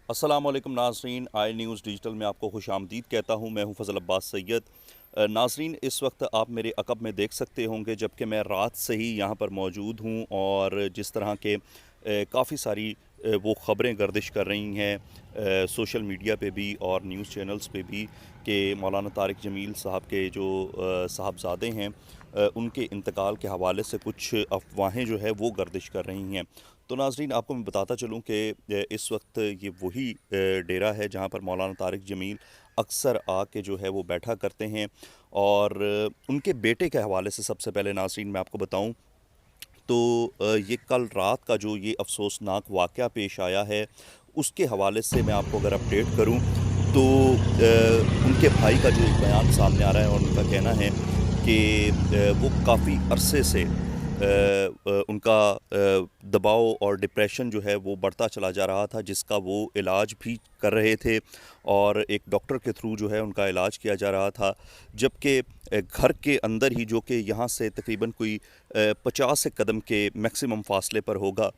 अस्सलाम वालेकुम नाज़रीन, आई न्यूज़ डिजिटल में आपको खुश आमदीद कहता हूँ। मैं हूँ फ़ज़ल अब्बास सैयद। नाज़रीन, इस वक्त आप मेरे अक़ब में देख सकते होंगे जबकि मैं रात से ही यहाँ पर मौजूद हूँ और जिस तरह के काफ़ी सारी वो ख़बरें गर्दिश कर रही हैं सोशल मीडिया पे भी और न्यूज़ चैनल्स पे भी कि मौलाना तारिक जमील साहब के जो साहबज़ादे हैं उनके इंतकाल के हवाले से कुछ अफवाहें जो है वो गर्दिश कर रही हैं। तो नाज़रीन, आपको मैं बताता चलूँ कि इस वक्त ये वही डेरा है जहाँ पर मौलाना तारिक जमील अक्सर आके जो है वो बैठा करते हैं। और उनके बेटे के हवाले से सबसे पहले नाज़रीन मैं आपको बताऊँ तो ये कल रात का जो ये अफ़सोसनाक वाक़या पेश आया है उसके हवाले से मैं आपको अगर अपडेट करूँ तो उनके भाई का जो एक बयान सामने आ रहा है और उनका कहना है कि वो काफ़ी अरसे से उनका दबाव और डिप्रेशन जो है वो बढ़ता चला जा रहा था, जिसका वो इलाज भी कर रहे थे और एक डॉक्टर के थ्रू जो है उनका इलाज किया जा रहा था। जबकि घर के अंदर ही, जो कि यहाँ से तकरीबन कोई 50 से कदम के मैक्सिमम फासले पर होगा,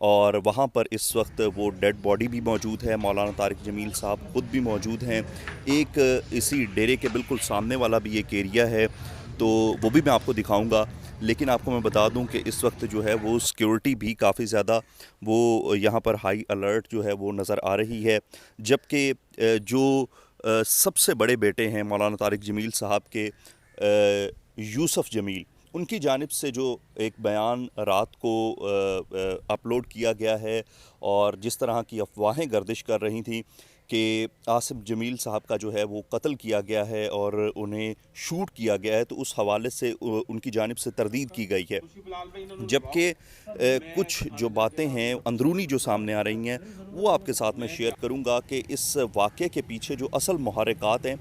और वहाँ पर इस वक्त वो डेड बॉडी भी मौजूद है। मौलाना तारिक जमील साहब ख़ुद भी मौजूद हैं। एक इसी डेरे के बिल्कुल सामने वाला भी एक एरिया है, तो वो भी मैं आपको दिखाऊंगा। लेकिन आपको मैं बता दूं कि इस वक्त जो है वो सिक्योरिटी भी काफ़ी ज़्यादा वो यहाँ पर हाई अलर्ट जो है वो नज़र आ रही है। जबकि जो सबसे बड़े बेटे हैं मौलाना तारिक जमील साहब के, यूसुफ जमील, उनकी जानिब से जो एक बयान रात को अपलोड किया गया है और जिस तरह की अफवाहें गर्दिश कर रही थी कि आसिफ जमील साहब का जो है वो कत्ल किया गया है और उन्हें शूट किया गया है, तो उस हवाले से उनकी जानिब से तरदीद की गई है। जबकि कुछ जो बातें हैं अंदरूनी जो सामने आ रही हैं वो आपके साथ मैं शेयर करूंगा कि इस वाक़े के पीछे जो असल मुहर्रिकात हैं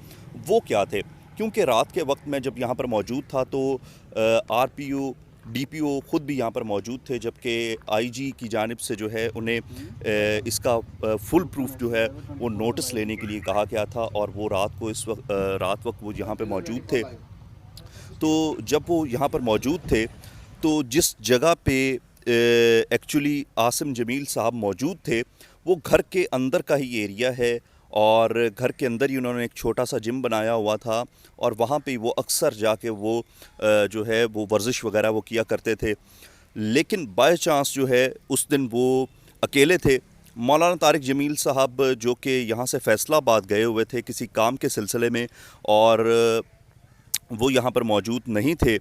वो क्या थे। क्योंकि रात के वक्त मैं जब यहाँ पर मौजूद था तो आरपीओ, डीपीओ ख़ुद भी यहाँ पर मौजूद थे, जबकि आईजी की जानिब से जो है उन्हें इसका फुल प्रूफ जो है वो नोटिस लेने के लिए कहा गया था और वो रात वक्त वो यहाँ पे मौजूद थे। तो जब वो यहाँ पर मौजूद थे तो जिस जगह पे एक्चुअली आसिम जमील साहब मौजूद थे वो घर के अंदर का ही एरिया है और घर के अंदर ही उन्होंने एक छोटा सा जिम बनाया हुआ था और वहाँ पे वो अक्सर जाके वो जो है वो वर्जिश वगैरह वो किया करते थे। लेकिन बाय चांस जो है उस दिन वो अकेले थे। मौलाना तारिक जमील साहब जो कि यहाँ से फैसलाबाद गए हुए थे किसी काम के सिलसिले में और वो यहाँ पर मौजूद नहीं थे।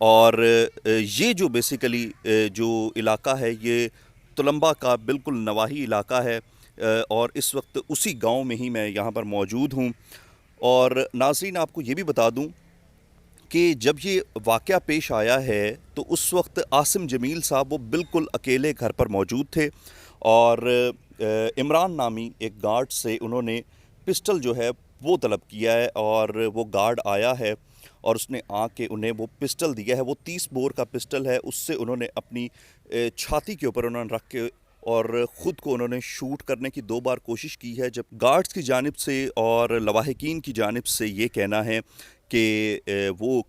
और ये जो बेसिकली जो इलाका है ये तुलंबा का बिल्कुल नवाही इलाका है और इस वक्त उसी गांव में ही मैं यहाँ पर मौजूद हूँ। और नाज़रीन, आपको ये भी बता दूँ कि जब ये वाक़या पेश आया है तो उस वक्त आसिम जमील साहब वो बिल्कुल अकेले घर पर मौजूद थे और इमरान नामी एक गार्ड से उन्होंने पिस्टल जो है वो तलब किया है और वो गार्ड आया है और उसने आके उन्हें वो पिस्टल दिया है। वो 30 बोर का पिस्टल है, उससे उन्होंने अपनी छाती के ऊपर उन्होंने रख के और ख़ुद को उन्होंने शूट करने की 2 बार कोशिश की है। जब गार्ड्स की जानिब से और लवाहिकीन की जानिब से ये कहना है कि वो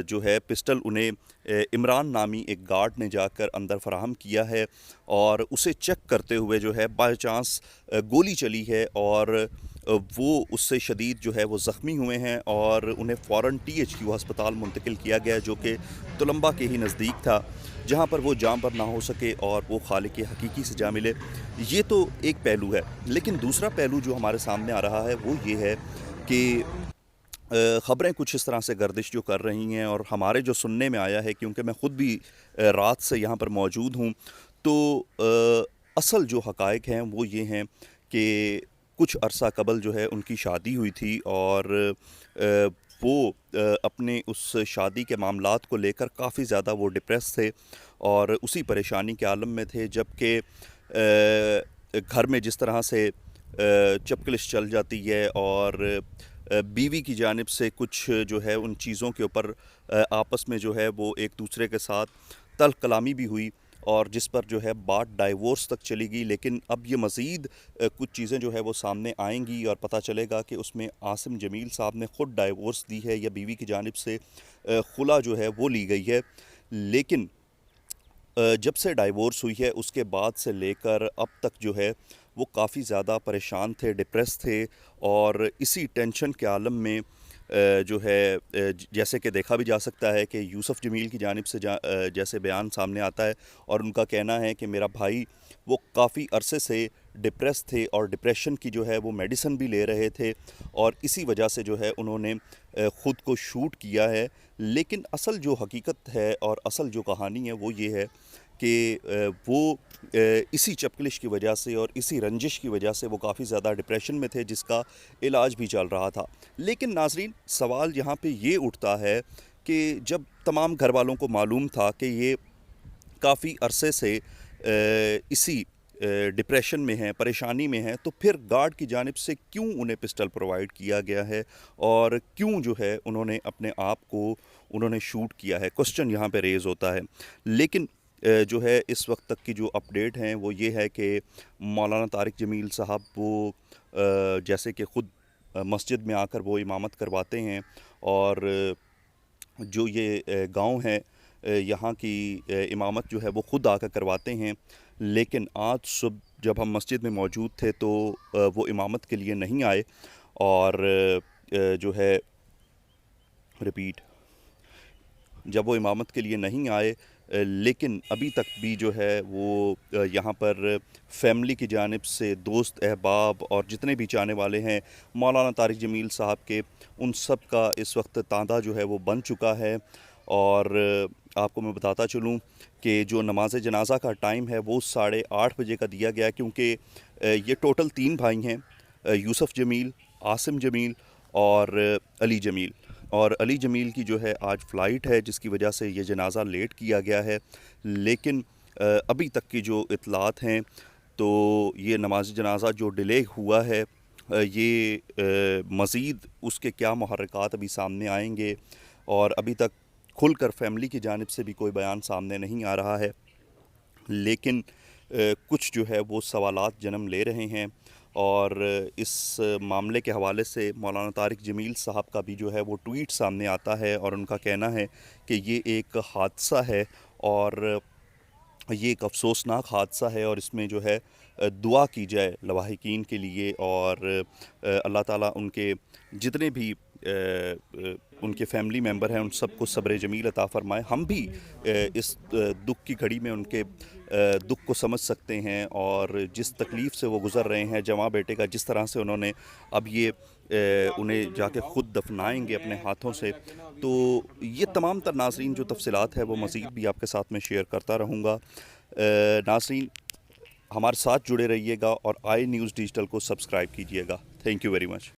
जो है पिस्टल उन्हें इमरान नामी एक गार्ड ने जाकर अंदर फराहम किया है और उसे चेक करते हुए जो है बाय चांस गोली चली है और वो उससे शदीद जो है वो ज़ख्मी हुए हैं और उन्हें फ़ौरन THQ अस्पताल मुंतकिल किया गया, जो कि तुलंबा के ही नज़दीक था, जहाँ पर वो जान पर ना हो सके और वो खालिक हकीकी से जा मिले। ये तो एक पहलू है, लेकिन दूसरा पहलू जो हमारे सामने आ रहा है वो ये है कि ख़बरें कुछ इस तरह से गर्दिश जो कर रही हैं और हमारे जो सुनने में आया है, क्योंकि मैं ख़ुद भी रात से यहाँ पर मौजूद हूँ, तो असल जो हक़ाइक़ हैं वो ये हैं कि कुछ अरसा कबल जो है उनकी शादी हुई थी और वो अपने उस शादी के मामलात को लेकर काफ़ी ज़्यादा वो डिप्रेस थे और उसी परेशानी के आलम में थे। जबकि घर में जिस तरह से चपकलिश चल जाती है और बीवी की जानिब से कुछ जो है उन चीज़ों के ऊपर आपस में जो है वो एक दूसरे के साथ तल्ख़ कलामी भी हुई और जिस पर जो है बात डाइवोर्स तक चली गई। लेकिन अब ये मज़ीद कुछ चीज़ें जो है वो सामने आएंगी और पता चलेगा कि उसमें आसिम जमील साहब ने ख़ुद डाइवोर्स दी है या बीवी की जानिब से खुला जो है वो ली गई है। लेकिन जब से डाइवोर्स हुई है उसके बाद से लेकर अब तक जो है وہ کافی زیادہ پریشان تھے، ڈپریس تھے، اور اسی ٹینشن کے عالم میں جو ہے جیسے کہ دیکھا بھی جا سکتا ہے کہ یوسف جمیل کی جانب سے جیسے بیان سامنے آتا ہے، اور ان کا کہنا ہے کہ میرا بھائی وہ کافی عرصے سے ڈپریس تھے اور ڈپریشن کی جو ہے وہ میڈیسن بھی لے رہے تھے، اور اسی وجہ سے جو ہے انہوں نے خود کو شوٹ کیا ہے۔ لیکن اصل جو حقیقت ہے اور اصل جو کہانی ہے وہ یہ ہے کہ وہ اسی چپکلش کی وجہ سے اور اسی رنجش کی وجہ سے وہ کافی زیادہ ڈپریشن میں تھے، جس کا علاج بھی چل رہا تھا۔ لیکن ناظرین، سوال یہاں پہ یہ اٹھتا ہے کہ جب تمام گھر والوں کو معلوم تھا کہ یہ کافی عرصے سے اسی ڈپریشن میں ہیں، پریشانی میں ہیں، تو پھر گارڈ کی جانب سے کیوں انہیں پسٹل پرووائڈ کیا گیا ہے اور کیوں جو ہے انہوں نے اپنے آپ کو انہوں نے شوٹ کیا ہے؟ کوسچن یہاں پہ ریز ہوتا ہے۔ لیکن جو ہے اس وقت تک کی جو اپڈیٹ ہیں وہ یہ ہے کہ مولانا طارق جمیل صاحب وہ جیسے کہ خود مسجد میں آ کر وہ امامت کرواتے ہیں، اور جو یہ گاؤں ہے یہاں کی امامت جو ہے وہ خود آ کر کرواتے ہیں۔ لیکن آج صبح جب ہم مسجد میں موجود تھے تو وہ امامت کے لیے نہیں آئے، اور جو ہے رپیٹ جب وہ امامت کے لیے نہیں آئے، لیکن ابھی تک بھی جو ہے وہ یہاں پر فیملی کی جانب سے دوست احباب اور جتنے بھی چاہنے والے ہیں مولانا طارق جمیل صاحب کے، ان سب کا اس وقت تاندا جو ہے وہ بن چکا ہے۔ اور آپ کو میں بتاتا چلوں کہ جو نماز جنازہ کا ٹائم ہے وہ 8:30 بجے کا دیا گیا، کیونکہ یہ ٹوٹل 3 بھائی ہیں، یوسف جمیل، عاصم جمیل اور علی جمیل، اور علی جمیل کی جو ہے آج فلائٹ ہے، جس کی وجہ سے یہ جنازہ لیٹ کیا گیا ہے۔ لیکن ابھی تک کی جو اطلاعات ہیں تو یہ نماز جنازہ جو ڈیلے ہوا ہے، یہ مزید اس کے کیا محرکات ابھی سامنے آئیں گے، اور ابھی تک کھل کر فیملی کی جانب سے بھی کوئی بیان سامنے نہیں آ رہا ہے۔ لیکن کچھ جو ہے وہ سوالات جنم لے رہے ہیں، اور اس معاملے کے حوالے سے مولانا طارق جمیل صاحب کا بھی جو ہے وہ ٹویٹ سامنے آتا ہے، اور ان کا کہنا ہے کہ یہ ایک حادثہ ہے، اور یہ ایک افسوسناک حادثہ ہے، اور اس میں جو ہے دعا کی جائے لواحقین کے لیے، اور اللہ تعالیٰ ان کے جتنے بھی ان کے فیملی ممبر ہیں ان سب کو صبر جمیل عطا فرمائے۔ ہم بھی اس دکھ کی گھڑی میں ان کے دکھ کو سمجھ سکتے ہیں، اور جس تکلیف سے وہ گزر رہے ہیں جمع بیٹے کا، جس طرح سے انہوں نے اب یہ انہیں جا کے خود دفنائیں گے اپنے ہاتھوں سے، تو یہ تمام تر ناظرین جو تفصیلات ہے وہ مزید بھی آپ کے ساتھ میں شیئر کرتا رہوں گا۔ ناظرین، ہمارے ساتھ جڑے رہیے گا اور آئی نیوز ڈیجیٹل کو سبسکرائب کیجیے گا۔ Thank you very much.